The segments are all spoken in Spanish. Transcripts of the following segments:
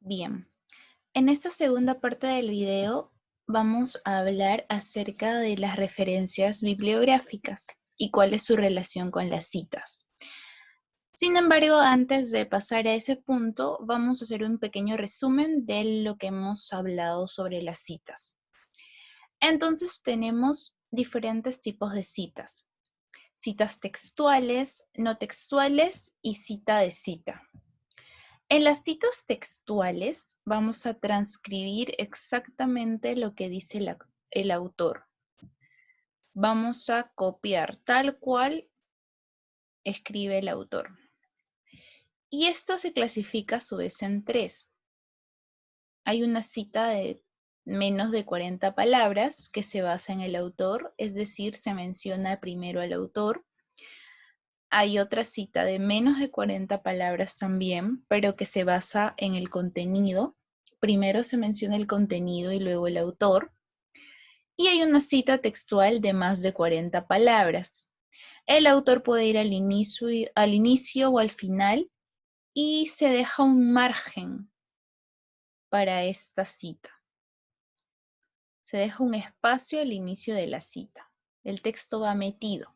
Bien, en esta segunda parte del video vamos a hablar acerca de las referencias bibliográficas y cuál es su relación con las citas. Sin embargo, antes de pasar a ese punto, vamos a hacer un pequeño resumen de lo que hemos hablado sobre las citas. Entonces, tenemos diferentes tipos de citas. Citas textuales, no textuales y cita de cita. En las citas textuales vamos a transcribir exactamente lo que dice el autor. Vamos a copiar tal cual escribe el autor. Y esto se clasifica a su vez en tres. Hay una cita de menos de 40 palabras que se basa en el autor, es decir, se menciona primero al autor. Hay otra cita de menos de 40 palabras también, pero que se basa en el contenido. Primero se menciona el contenido y luego el autor. Y hay una cita textual de más de 40 palabras. El autor puede ir al inicio o al final y se deja un margen para esta cita. Se deja un espacio al inicio de la cita. El texto va metido.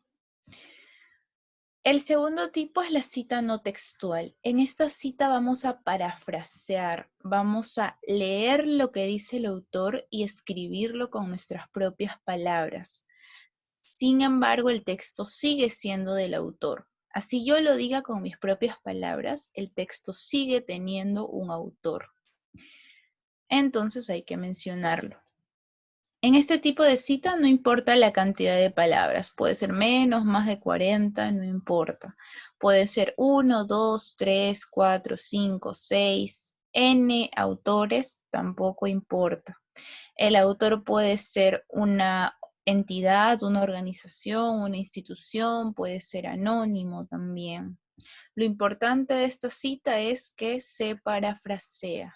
El segundo tipo es la cita no textual. En esta cita vamos a parafrasear, vamos a leer lo que dice el autor y escribirlo con nuestras propias palabras. Sin embargo, el texto sigue siendo del autor. Así yo lo diga con mis propias palabras, el texto sigue teniendo un autor. Entonces hay que mencionarlo. En este tipo de cita no importa la cantidad de palabras, puede ser menos, más de 40, no importa. Puede ser 1, 2, 3, 4, 5, 6, N autores, tampoco importa. El autor puede ser una entidad, una organización, una institución, puede ser anónimo también. Lo importante de esta cita es que se parafrasea.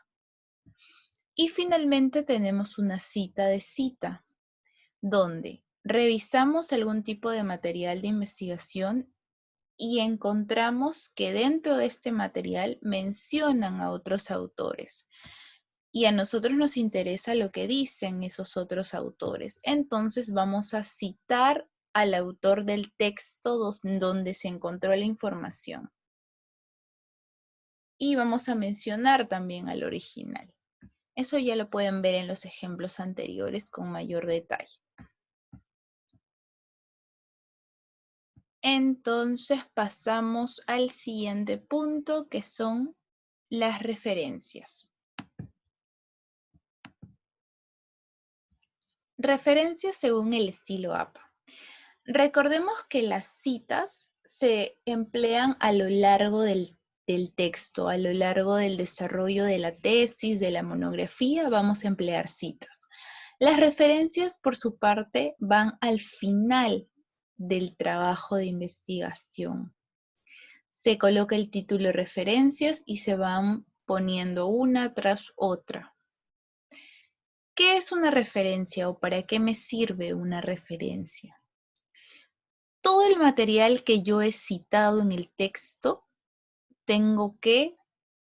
Y finalmente tenemos una cita de cita, donde revisamos algún tipo de material de investigación y encontramos que dentro de este material mencionan a otros autores. Y a nosotros nos interesa lo que dicen esos otros autores. Entonces vamos a citar al autor del texto donde se encontró la información. Y vamos a mencionar también al original. Eso ya lo pueden ver en los ejemplos anteriores con mayor detalle. Entonces pasamos al siguiente punto, que son las referencias. Referencias según el estilo APA. Recordemos que las citas se emplean a lo largo del texto, a lo largo del desarrollo de la tesis, de la monografía, vamos a emplear citas. Las referencias, por su parte, van al final del trabajo de investigación. Se coloca el título referencias y se van poniendo una tras otra. ¿Qué es una referencia o para qué me sirve una referencia? Todo el material que yo he citado en el texto, tengo que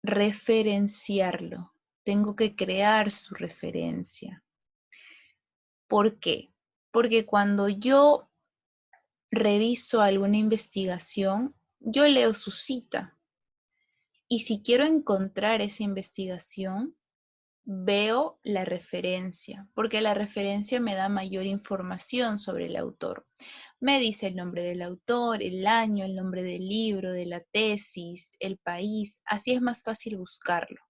referenciarlo, tengo que crear su referencia. ¿Por qué? Porque cuando yo reviso alguna investigación, yo leo su cita. Y si quiero encontrar esa investigación, veo la referencia, porque la referencia me da mayor información sobre el autor. Me dice el nombre del autor, el año, el nombre del libro, de la tesis, el país, así es más fácil buscarlo.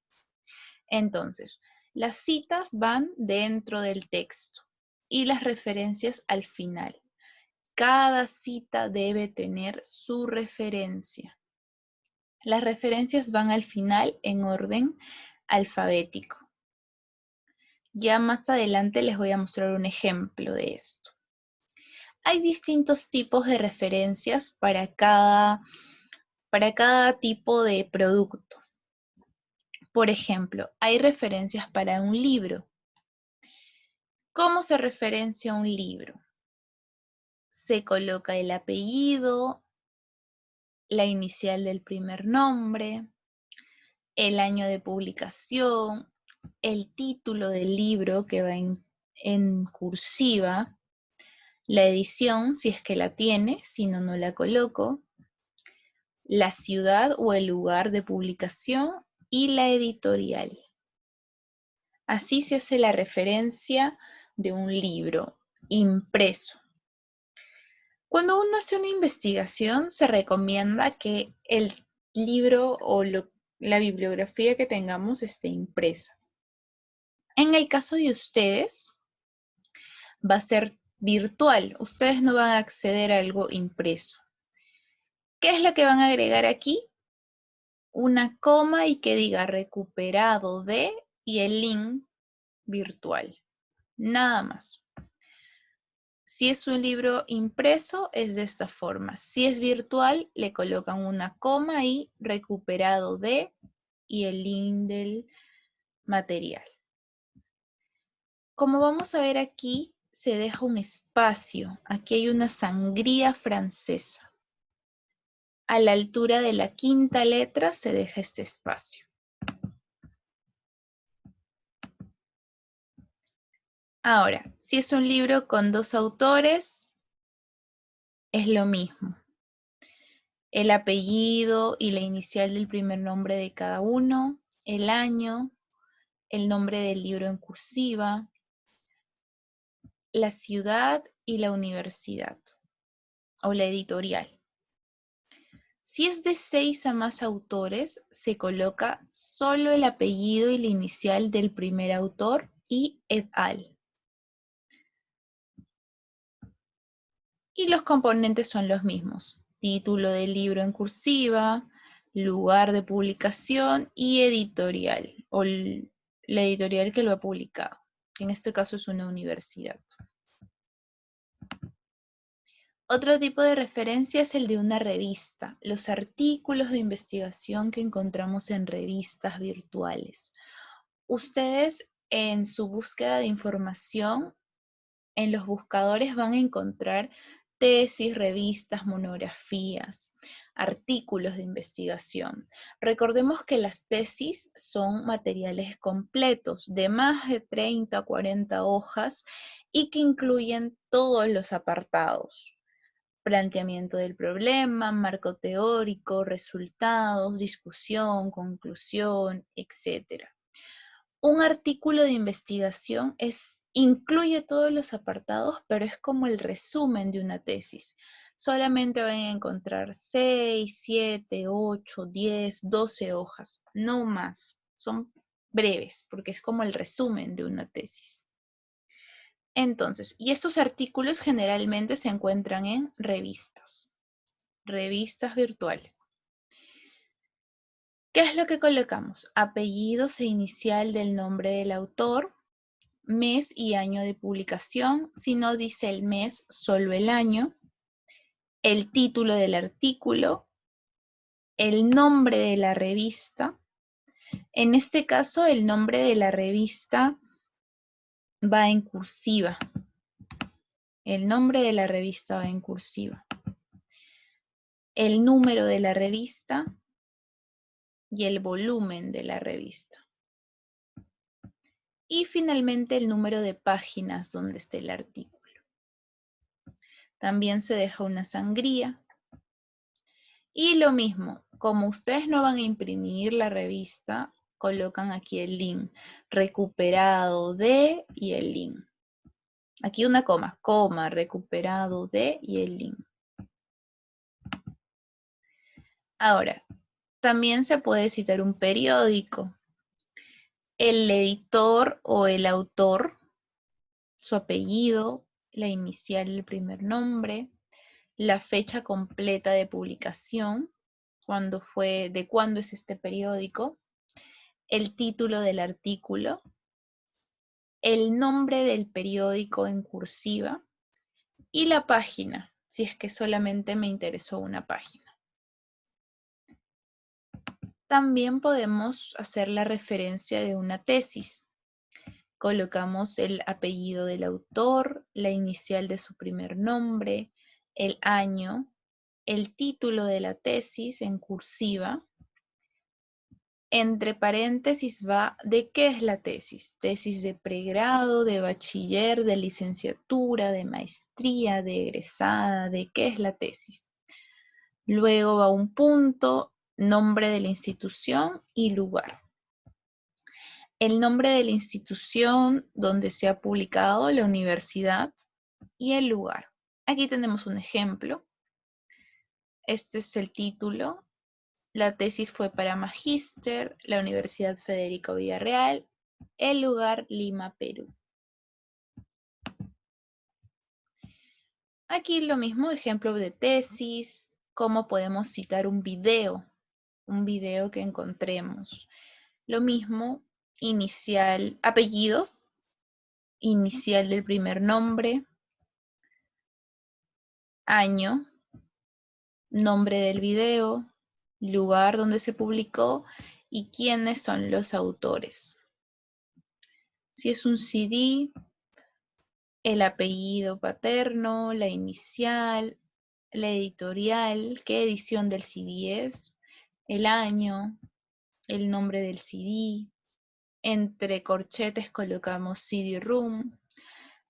Entonces, las citas van dentro del texto y las referencias al final. Cada cita debe tener su referencia. Las referencias van al final en orden alfabético. Ya más adelante les voy a mostrar un ejemplo de esto. Hay distintos tipos de referencias para cada tipo de producto. Por ejemplo, hay referencias para un libro. ¿Cómo se referencia un libro? Se coloca el apellido, la inicial del primer nombre, el año de publicación, el título del libro que va en cursiva, la edición, si es que la tiene, si no, no la coloco, la ciudad o el lugar de publicación y la editorial. Así se hace la referencia de un libro impreso. Cuando uno hace una investigación, se recomienda que el libro o la bibliografía que tengamos esté impresa. En el caso de ustedes, va a ser virtual. Ustedes no van a acceder a algo impreso. ¿Qué es lo que van a agregar aquí? Una coma y que diga recuperado de y el link virtual. Nada más. Si es un libro impreso, es de esta forma. Si es virtual, le colocan una coma y recuperado de y el link del material. Como vamos a ver aquí, se deja un espacio. Aquí hay una sangría francesa. A la altura de la quinta letra se deja este espacio. Ahora, si es un libro con dos autores, es lo mismo. El apellido y la inicial del primer nombre de cada uno, el año, el nombre del libro en cursiva, la ciudad y la universidad o la editorial. Si es de 6 a más autores, se coloca solo el apellido y la inicial del primer autor y et al. Y los componentes son los mismos. Título del libro en cursiva, lugar de publicación y editorial, o la editorial que lo ha publicado. En este caso es una universidad. Otro tipo de referencia es el de una revista, los artículos de investigación que encontramos en revistas virtuales. Ustedes en su búsqueda de información, en los buscadores van a encontrar tesis, revistas, monografías, artículos de investigación. Recordemos que las tesis son materiales completos de más de 30 o 40 hojas y que incluyen todos los apartados. Planteamiento del problema, marco teórico, resultados, discusión, conclusión, etc. Un artículo de investigación incluye todos los apartados, pero es como el resumen de una tesis. Solamente van a encontrar 6, 7, 8, 10, 12 hojas, no más. Son breves, porque es como el resumen de una tesis. Entonces, y estos artículos generalmente se encuentran en revistas virtuales. ¿Qué es lo que colocamos? Apellidos e inicial del nombre del autor, mes y año de publicación. Si no dice el mes, solo el año. El título del artículo, el nombre de la revista. En este caso, el nombre de la revista va en cursiva. El nombre de la revista va en cursiva. El número de la revista y el volumen de la revista. Y finalmente el número de páginas donde esté el artículo. También se deja una sangría. Y lo mismo, como ustedes no van a imprimir la revista, colocan aquí el link, recuperado de y el link. Aquí una coma, recuperado de y el link. Ahora, también se puede citar un periódico. El editor o el autor, su apellido, la inicial del primer nombre, la fecha completa de publicación, de cuándo es este periódico, el título del artículo, el nombre del periódico en cursiva y la página, si es que solamente me interesó una página. También podemos hacer la referencia de una tesis. Colocamos el apellido del autor, la inicial de su primer nombre, el año, el título de la tesis en cursiva Entre paréntesis va de qué es la tesis. Tesis de pregrado, de bachiller, de licenciatura, de maestría, de egresada, de qué es la tesis. Luego va un punto, nombre de la institución y lugar. El nombre de la institución donde se ha publicado, la universidad y el lugar. Aquí tenemos un ejemplo. Este es el título. La tesis fue para Magíster, la Universidad Federico Villarreal, el lugar Lima, Perú. Aquí lo mismo, ejemplo de tesis, cómo podemos citar un video que encontremos. Lo mismo, inicial, apellidos, inicial del primer nombre, año, nombre del video, lugar donde se publicó y quiénes son los autores. Si es un CD, el apellido paterno, la inicial, la editorial, qué edición del CD es, el año, el nombre del CD. Entre corchetes colocamos CD-ROOM,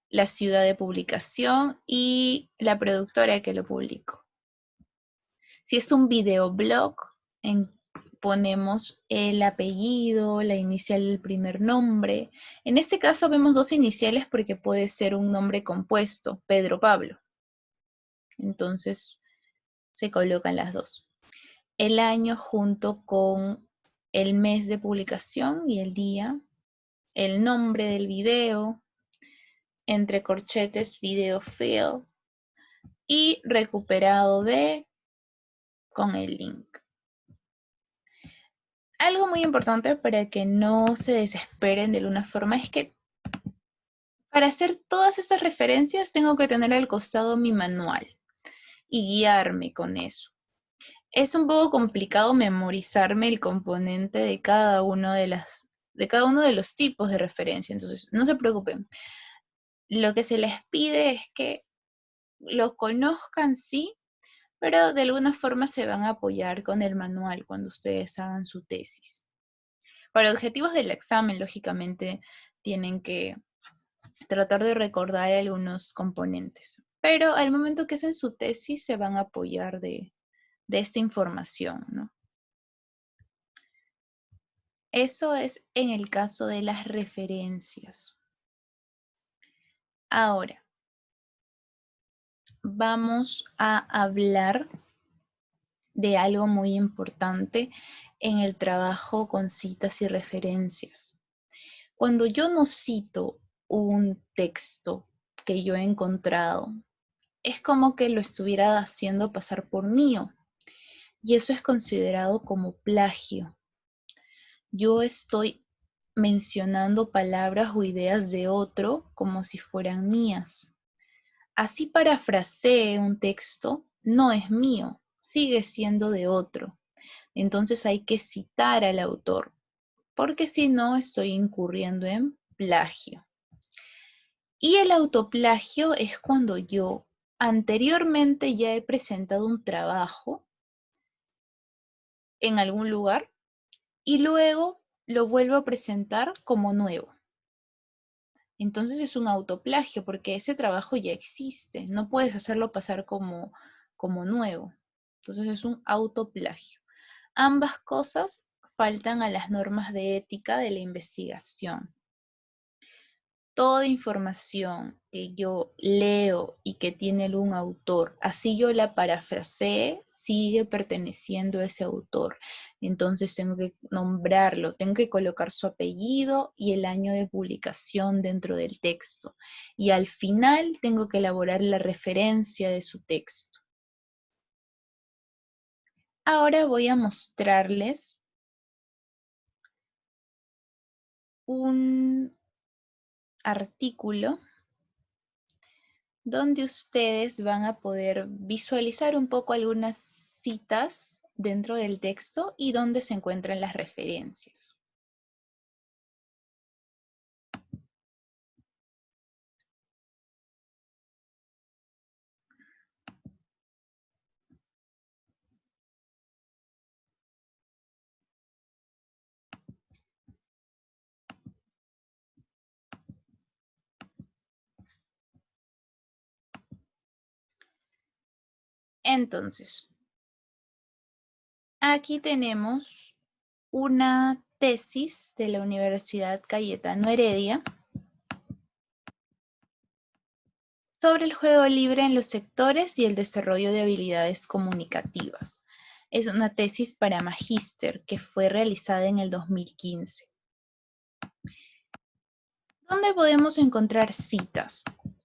la ciudad de publicación y la productora que lo publicó. Si es un videoblog, ponemos el apellido, la inicial del primer nombre. En este caso vemos dos iniciales porque puede ser un nombre compuesto, Pedro Pablo. Entonces se colocan las dos. El año junto con el mes de publicación y el día, el nombre del video, entre corchetes video file y recuperado de con el link. Algo muy importante para que no se desesperen de alguna forma es que para hacer todas esas referencias tengo que tener al costado mi manual y guiarme con eso. Es un poco complicado memorizarme el componente de cada uno de los tipos de referencia, entonces no se preocupen. Lo que se les pide es que lo conozcan, sí, pero de alguna forma se van a apoyar con el manual cuando ustedes hagan su tesis. Para objetivos del examen, lógicamente, tienen que tratar de recordar algunos componentes, pero al momento que hacen su tesis se van a apoyar de esta información, ¿no? Eso es en el caso de las referencias. Ahora, vamos a hablar de algo muy importante en el trabajo con citas y referencias. Cuando yo no cito un texto que yo he encontrado, es como que lo estuviera haciendo pasar por mío, y eso es considerado como plagio. Yo estoy mencionando palabras o ideas de otro como si fueran mías. Así parafrasee un texto, no es mío, sigue siendo de otro. Entonces hay que citar al autor, porque si no estoy incurriendo en plagio. Y el autoplagio es cuando yo anteriormente ya he presentado un trabajo en algún lugar y luego lo vuelvo a presentar como nuevo. Entonces es un autoplagio porque ese trabajo ya existe, no puedes hacerlo pasar como nuevo. Entonces es un autoplagio. Ambas cosas faltan a las normas de ética de la investigación. Toda información que yo leo y que tiene algún autor, así yo la parafrasee, sigue perteneciendo a ese autor. Entonces tengo que nombrarlo, tengo que colocar su apellido y el año de publicación dentro del texto. Y al final tengo que elaborar la referencia de su texto. Ahora voy a mostrarles un artículo donde ustedes van a poder visualizar un poco algunas citas dentro del texto y dónde se encuentran las referencias. Entonces, aquí tenemos una tesis de la Universidad Cayetano Heredia sobre el juego libre en los sectores y el desarrollo de habilidades comunicativas. Es una tesis para magíster que fue realizada en el 2015. ¿Dónde podemos encontrar citas?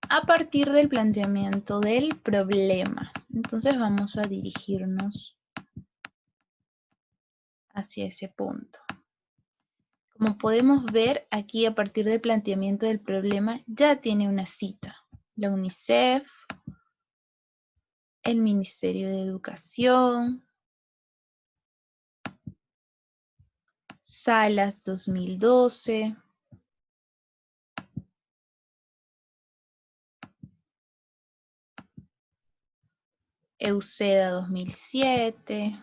A partir del planteamiento del problema. Entonces vamos a dirigirnos hacia ese punto. Como podemos ver, aquí a partir del planteamiento del problema ya tiene una cita. La UNICEF, el Ministerio de Educación, Salas 2012, EUCEDA 2007.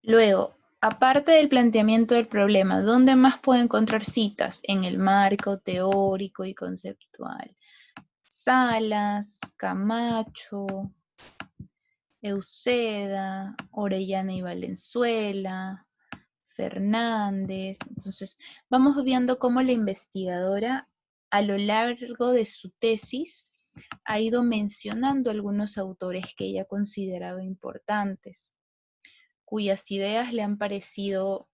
Luego, aparte del planteamiento del problema, ¿dónde más puedo encontrar citas? En el marco teórico y conceptual. Salas, Camacho, EUCEDA, Orellana y Valenzuela, Fernández. Entonces, vamos viendo cómo la investigadora a lo largo de su tesis ha ido mencionando algunos autores que ella consideraba importantes, cuyas ideas le han parecido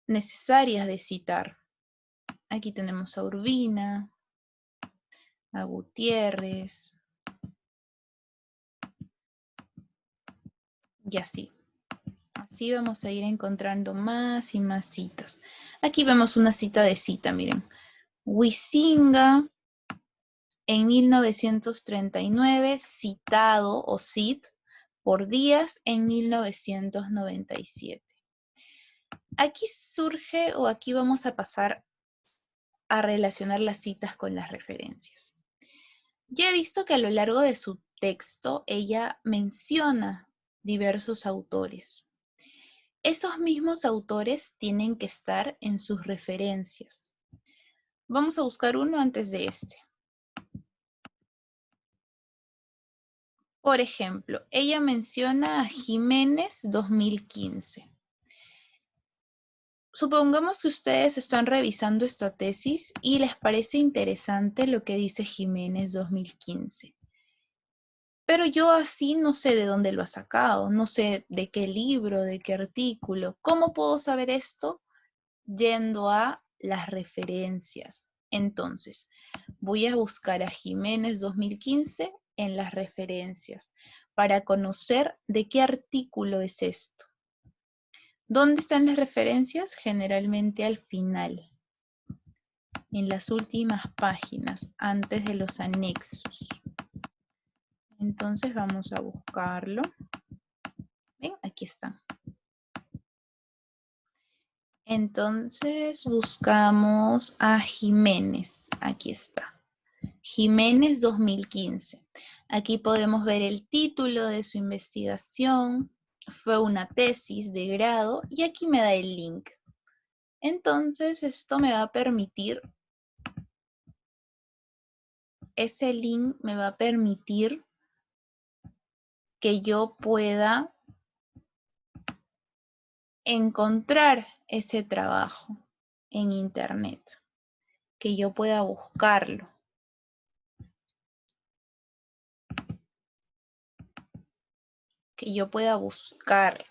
necesarias de citar. Aquí tenemos a Urbina, a Gutiérrez, y así. Así vamos a ir encontrando más y más citas. Aquí vemos una cita de cita, miren. Huizinga, en 1939, citado o cit por Díaz en 1997. Aquí surge o aquí vamos a pasar a relacionar las citas con las referencias. Ya he visto que a lo largo de su texto ella menciona diversos autores. Esos mismos autores tienen que estar en sus referencias. Vamos a buscar uno antes de este. Por ejemplo, ella menciona a Jiménez 2015. Supongamos que ustedes están revisando esta tesis y les parece interesante lo que dice Jiménez 2015. Pero yo así no sé de dónde lo ha sacado, no sé de qué libro, de qué artículo. ¿Cómo puedo saber esto? Yendo a las referencias. Entonces, voy a buscar a Jiménez 2015 en las referencias para conocer de qué artículo es esto. ¿Dónde están las referencias? Generalmente al final, en las últimas páginas, antes de los anexos. Entonces vamos a buscarlo. Ven, aquí está. Entonces buscamos a Jiménez. Aquí está. Jiménez 2015. Aquí podemos ver el título de su investigación. Fue una tesis de grado y aquí me da el link. Entonces esto me va a permitir, ese link me va a permitir que yo pueda encontrar ese trabajo en internet, que yo pueda buscarlo. Que yo pueda buscarlo.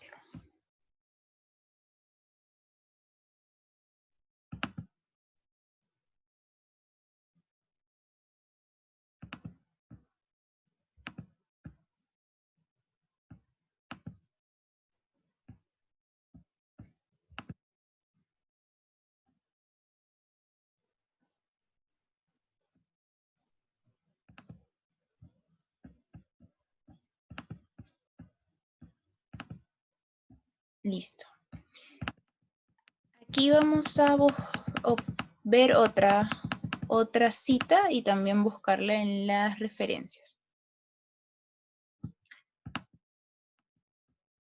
Listo. Aquí vamos a ver otra cita y también buscarla en las referencias.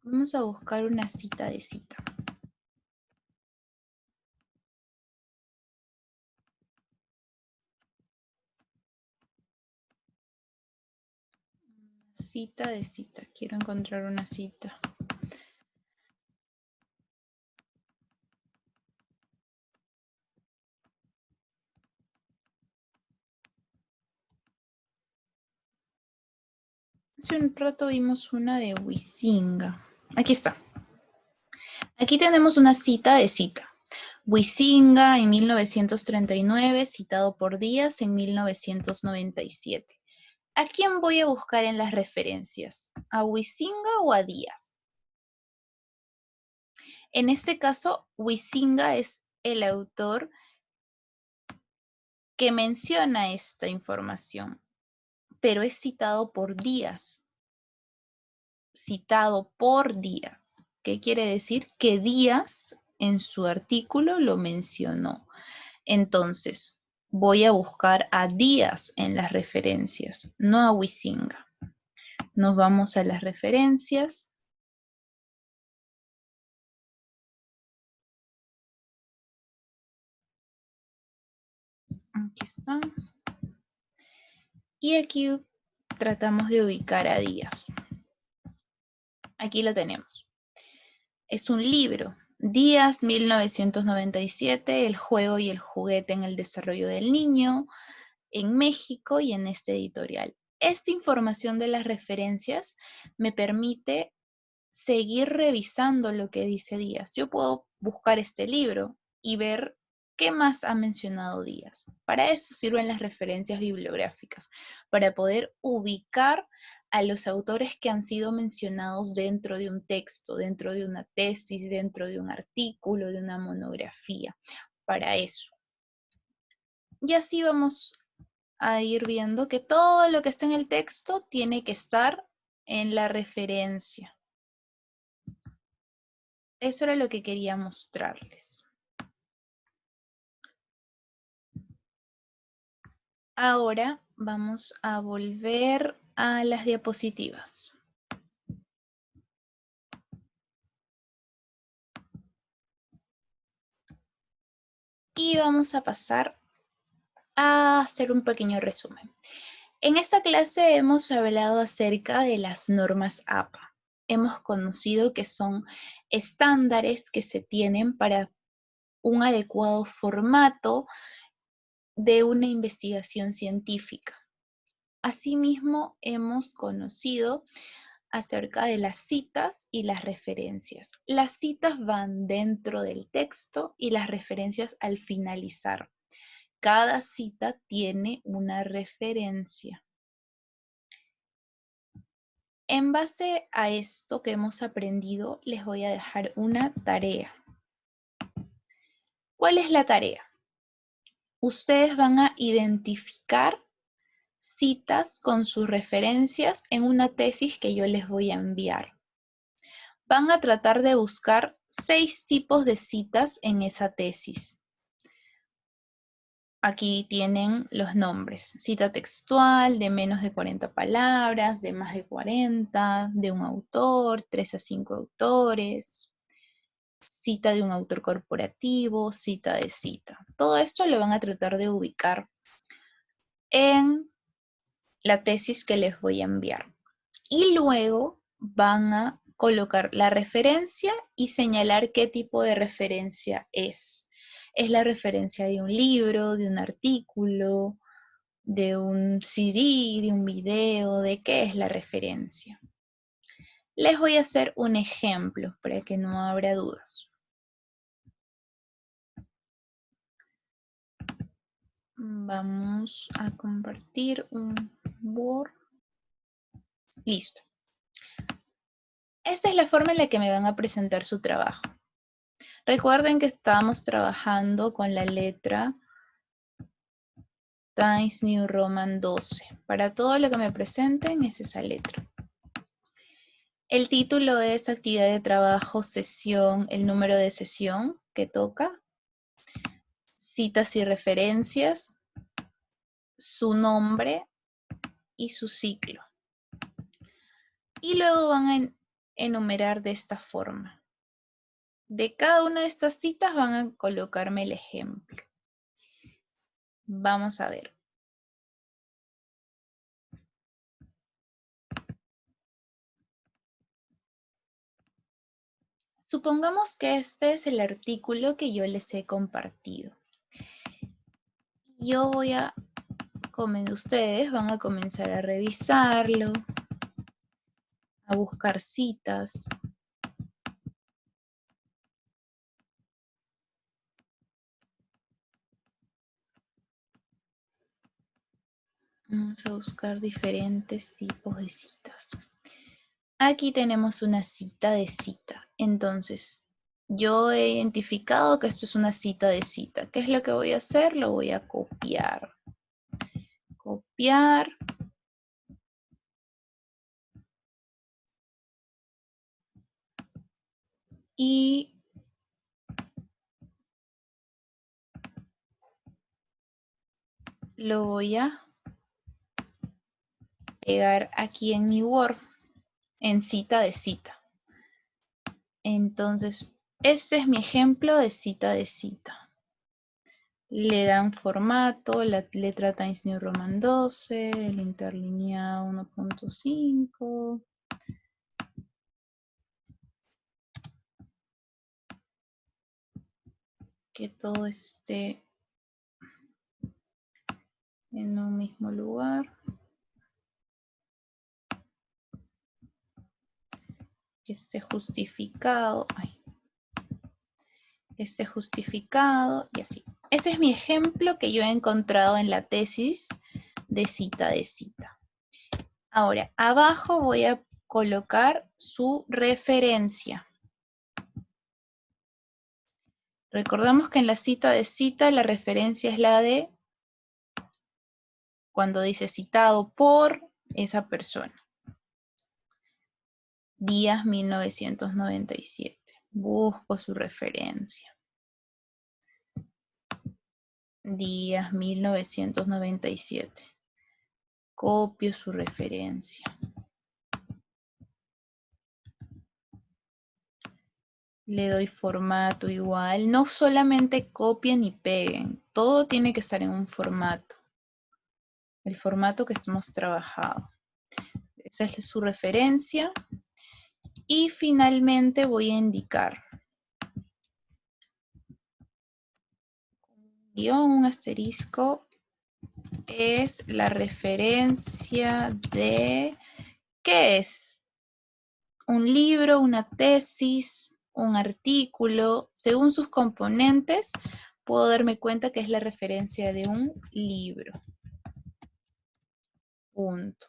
Vamos a buscar una cita de cita. cita de cita. Quiero encontrar una cita. Hace un rato vimos una de Huizinga. Aquí está. Aquí tenemos una cita de cita. Huizinga en 1939, citado por Díaz en 1997. ¿A quién voy a buscar en las referencias? ¿A Huizinga o a Díaz? En este caso, Huizinga es el autor que menciona esta información, pero es citado por Díaz. Citado por Díaz. ¿Qué quiere decir? Que Díaz en su artículo lo mencionó. Entonces, voy a buscar a Díaz en las referencias, no a Huizinga. Nos vamos a las referencias. Aquí está. Y aquí tratamos de ubicar a Díaz. Aquí lo tenemos. Es un libro. Díaz, 1997, El juego y el juguete en el desarrollo del niño, en México y en este editorial. Esta información de las referencias me permite seguir revisando lo que dice Díaz. Yo puedo buscar este libro y ver qué más ha mencionado Díaz. Para eso sirven las referencias bibliográficas, para poder ubicar a los autores que han sido mencionados dentro de un texto, dentro de una tesis, dentro de un artículo, de una monografía. Para eso. Y así vamos a ir viendo que todo lo que está en el texto tiene que estar en la referencia. Eso era lo que quería mostrarles. Ahora vamos a volver a las diapositivas. Y vamos a pasar a hacer un pequeño resumen. En esta clase hemos hablado acerca de las normas APA. Hemos conocido que son estándares que se tienen para un adecuado formato de una investigación científica. Asimismo, hemos conocido acerca de las citas y las referencias. Las citas van dentro del texto y las referencias al finalizar. Cada cita tiene una referencia. En base a esto que hemos aprendido, les voy a dejar una tarea. ¿Cuál es la tarea? Ustedes van a identificar citas con sus referencias en una tesis que yo les voy a enviar. Van a tratar de buscar 6 tipos de citas en esa tesis. Aquí tienen los nombres. Cita textual, de menos de 40 palabras, de más de 40, de un autor, 3 a 5 autores, cita de un autor corporativo, cita de cita. Todo esto lo van a tratar de ubicar en la tesis que les voy a enviar. Y luego van a colocar la referencia y señalar qué tipo de referencia es. Es la referencia de un libro, de un artículo, de un CD, de un video, de qué es la referencia. Les voy a hacer un ejemplo para que no habrá dudas. Vamos a compartir un Word. Listo. Esta es la forma en la que me van a presentar su trabajo. Recuerden que estábamos trabajando con la letra Times New Roman 12. Para todo lo que me presenten es esa letra. El título es actividad de trabajo, sesión, el número de sesión que toca, citas y referencias, su nombre y su ciclo. Y luego van a enumerar de esta forma. De cada una de estas citas van a colocarme el ejemplo. Vamos a ver. Supongamos que este es el artículo que yo les he compartido. Yo voy a, ustedes van a comenzar a revisarlo, a buscar citas. Vamos a buscar diferentes tipos de citas. Aquí tenemos una cita de cita. Entonces, yo he identificado que esto es una cita de cita. ¿Qué es lo que voy a hacer? Lo voy a copiar. Copiar. Y lo voy a pegar aquí en mi Word, en cita de cita. Entonces, este es mi ejemplo de cita de cita. Le dan formato, la letra Times New Roman 12, el interlineado 1.5. Que todo esté en un mismo lugar. Que esté justificado. Que esté justificado y así. Ese es mi ejemplo que yo he encontrado en la tesis de cita de cita. Ahora, abajo voy a colocar su referencia. Recordamos que en la cita de cita la referencia es la de cuando dice citado por esa persona. Díaz 1997. Busco su referencia. Díaz 1997. Copio su referencia. Le doy formato igual. No solamente copien y peguen. Todo tiene que estar en un formato. El formato que hemos trabajado. Esa es su referencia. Y finalmente voy a indicar un asterisco es la referencia de, ¿qué es? Un libro, una tesis, un artículo. Según sus componentes, puedo darme cuenta que es la referencia de un libro. Punto.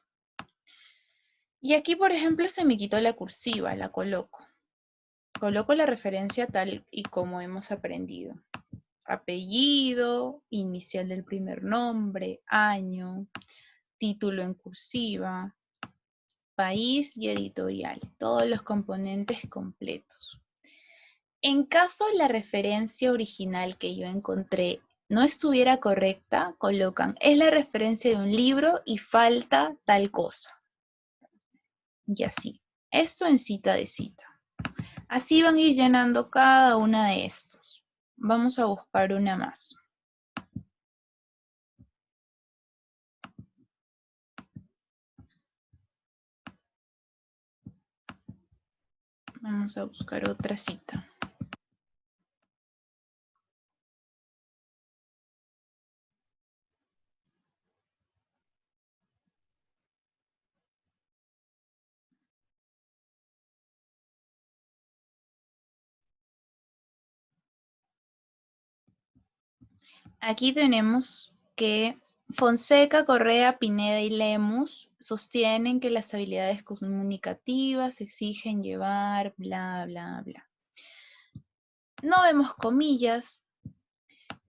Y aquí, por ejemplo, se me quitó la cursiva, la coloco. Coloco la referencia tal y como hemos aprendido. Apellido, inicial del primer nombre, año, título en cursiva, país y editorial. Todos los componentes completos. En caso la referencia original que yo encontré no estuviera correcta, colocan, es la referencia de un libro y falta tal cosa. Y así. Esto en cita de cita. Así van a ir llenando cada una de estos. Vamos a buscar una más. Vamos a buscar otra cita. Aquí tenemos que Fonseca, Correa, Pineda y Lemus sostienen que las habilidades comunicativas exigen llevar bla, bla, bla. No vemos comillas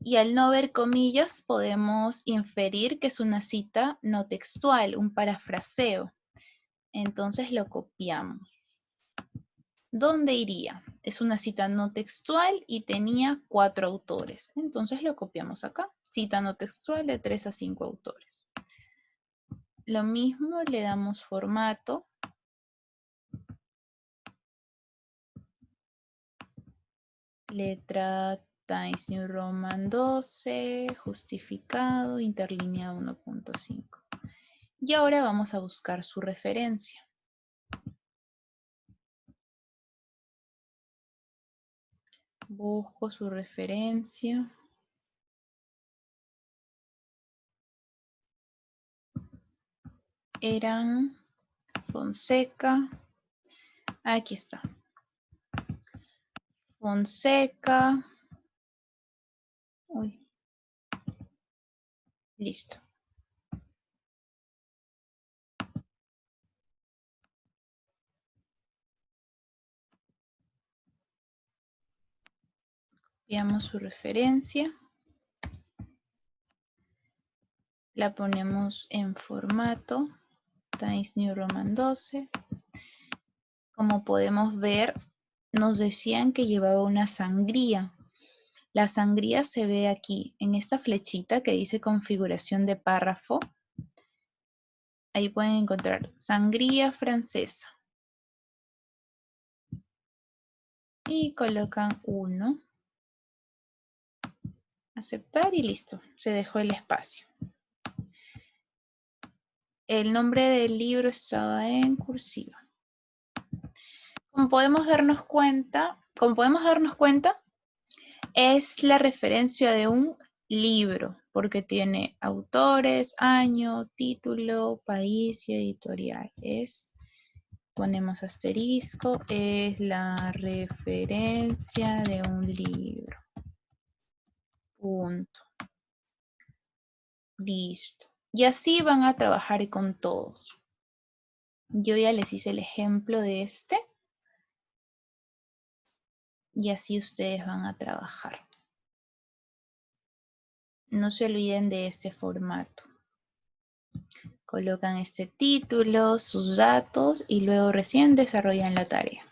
y al no ver comillas podemos inferir que es una cita no textual, un parafraseo. Entonces lo copiamos. ¿Dónde iría? Es una cita no textual y tenía 4 autores. Entonces lo copiamos acá. Cita no textual de 3 a 5 autores. Lo mismo, le damos formato. Letra Times New Roman 12, justificado, interlineado 1.5. Y ahora vamos a buscar su referencia. Busco su referencia. Eran Fonseca. Aquí está. Fonseca. Uy. Listo. Copiamos su referencia. La ponemos en formato Times New Roman 12. Como podemos ver, nos decían que llevaba una sangría. La sangría se ve aquí, en esta flechita que dice configuración de párrafo. Ahí pueden encontrar sangría francesa. Y colocan 1. Aceptar y listo, se dejó el espacio. El nombre del libro estaba en cursiva. Como podemos darnos cuenta, es la referencia de un libro, porque tiene autores, año, título, país y editorial. Ponemos asterisco, es la referencia de un libro. Punto. Listo. Y así van a trabajar con todos. Yo ya les hice el ejemplo de este. Y así ustedes van a trabajar. No se olviden de este formato. Colocan este título, sus datos y luego recién desarrollan la tarea.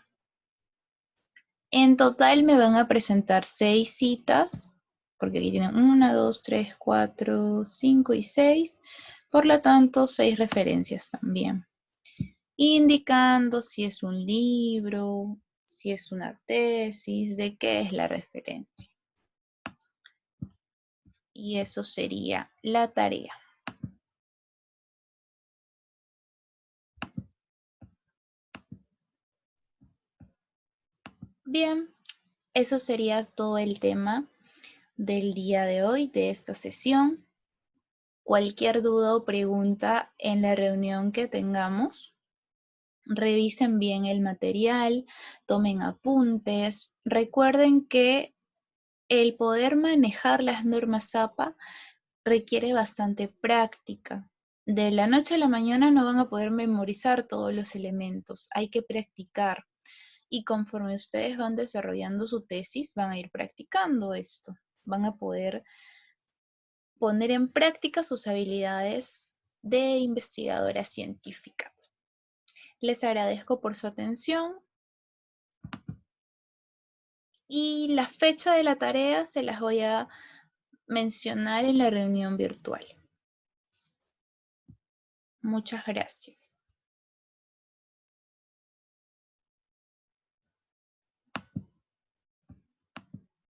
En total me van a presentar 6 citas, porque aquí tienen 1, 2, 3, 4, 5 y 6. Por lo tanto, 6 referencias también. Indicando si es un libro, si es una tesis, de qué es la referencia. Y eso sería la tarea. Bien, eso sería todo el tema del día de hoy, de esta sesión. Cualquier duda o pregunta en la reunión que tengamos, revisen bien el material, tomen apuntes. Recuerden que el poder manejar las normas APA requiere bastante práctica. De la noche a la mañana no van a poder memorizar todos los elementos, hay que practicar. Y conforme ustedes van desarrollando su tesis, van a ir practicando esto. Van a poder poner en práctica sus habilidades de investigadoras científicas. Les agradezco por su atención y la fecha de la tarea se las voy a mencionar en la reunión virtual. Muchas gracias.